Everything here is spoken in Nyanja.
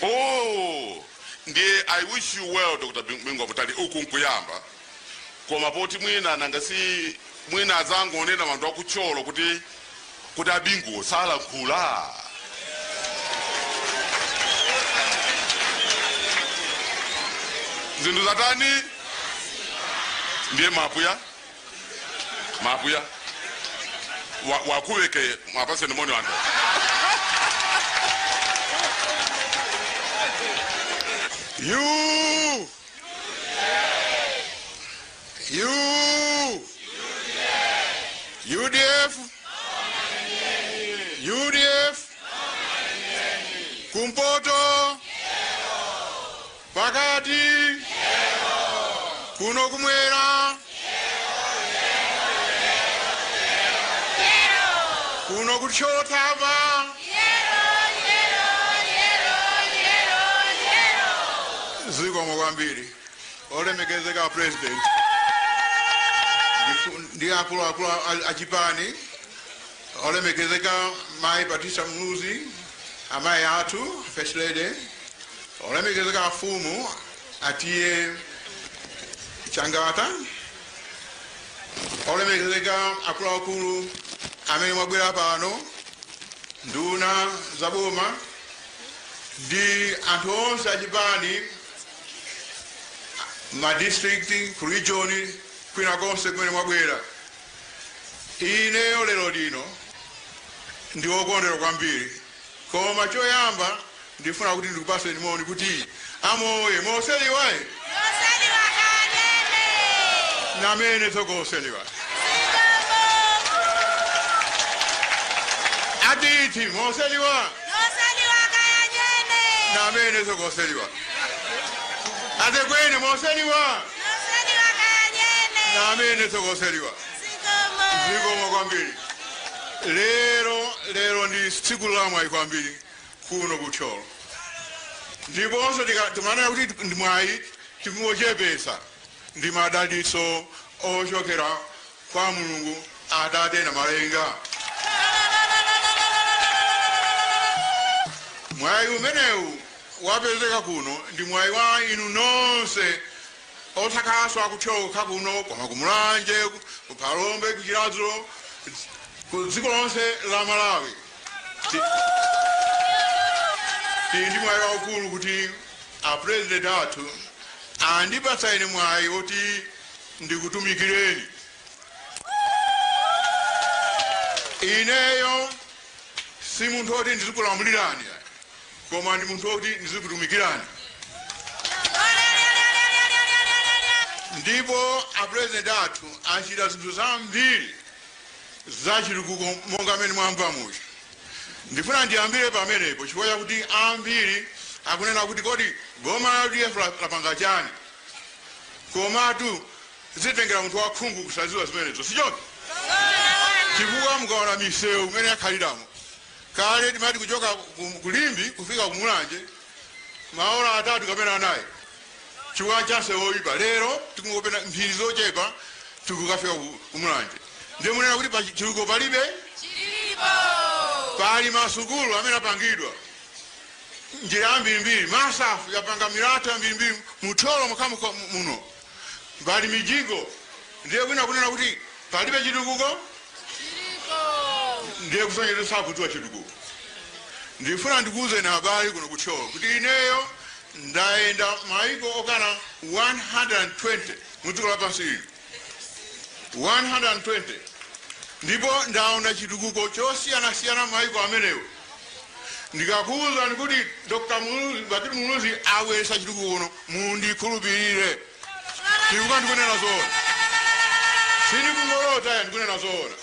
Oh, I wish you well, Dr. Bingu Mutharika Kuyamba. Koma poti mwina nangasi mwina zangu onena mandu akucholo kuti Bingu sala kula. Zindu zatani? Ndiye mapuya? Mapuya? Wakuweke mapase nimoni wanda. UDF Kumpoto Pakati Kuno kumwera Kuno kuchotava Ziko mwambiri ole megezeka president ndi akulu achipani ole megezeka mai Bakili Muluzi amai atu first lady ole megezeka fumu atie changata ole megezeka akulu amene mwabwera pano nduna zaboma di anthu onse achipani ma district ku region kwina konse kumene mwabwera ine lero lino ndi okondera kwambiri koma choyamba ndifuna kuti ndikupase nimoni kuti amoye moseliwa kanene namene tokoseliwa aditi moseliwa kanene namene tokoseliwa ate kwene moseliwa kanene namene tokoseliwa zikomo kwambiri lero ndi tsiku lamwayi kwambiri kuno kucholo ndiponso timanena kuti ndi mwayi tikuchepesa ndi madalitso ochokera kwa Mulungu Atate na Malenga. Mwayi umenewu wapezeka kuno ndi mwayi wa inu nonse otakaswa akuchoka kuno koma kumulanje kupalombe kuchilazo kudziko lonse la Malawi ndi mwayi waukulu kuti a president athu andipatsa ine mwayi oti ndikutumikireni ineyo si munthu oti ndizikulamulirani koma ndi munthu oti ndizikutumikirani ndipo a president athu achita zinthu zambiri zachitukuko monga amene mwamva muchi ndifuna ndiyambire pamenepo chifukwa chakuti ambiri akunena kuti kodi boma la UDF lapanga chani komatu zitengera munthu wakhungu kusaziwa zimenezo sichoti chifukwa mukaona misewu imene yakhaliramo kale timati kuchoka kulimbi kufika kumulanje maola 3 kapena 4 chifukwa chanse woipa lero tikungopena mphiri zochepa tikukafika kumulanje ndiye munena kuti chitukuko palibe chilipo pali masukulu amene apangidwa njira mbirimbiri masafu yapanga mirata mbirimbiri mutholo mukhamu muno pali mijingo ndiye kwina kunena kuti palibe chitukuko ndiye kusonyeza sakudziwa chitukuko ndifuna ndikuuze na habari kuno kucholo kuti ineyo ndaenda maiko okana 120 mudziko lapansi 120 ndipo ndaona chitukuko chosiyana maiko amenewo ndikakuuza kuti Dr. Bakili Muluzi awesa chitukuko kuno mundikhulupirire ndikuka ndikunena zoona sindikungolota ndikunena zoona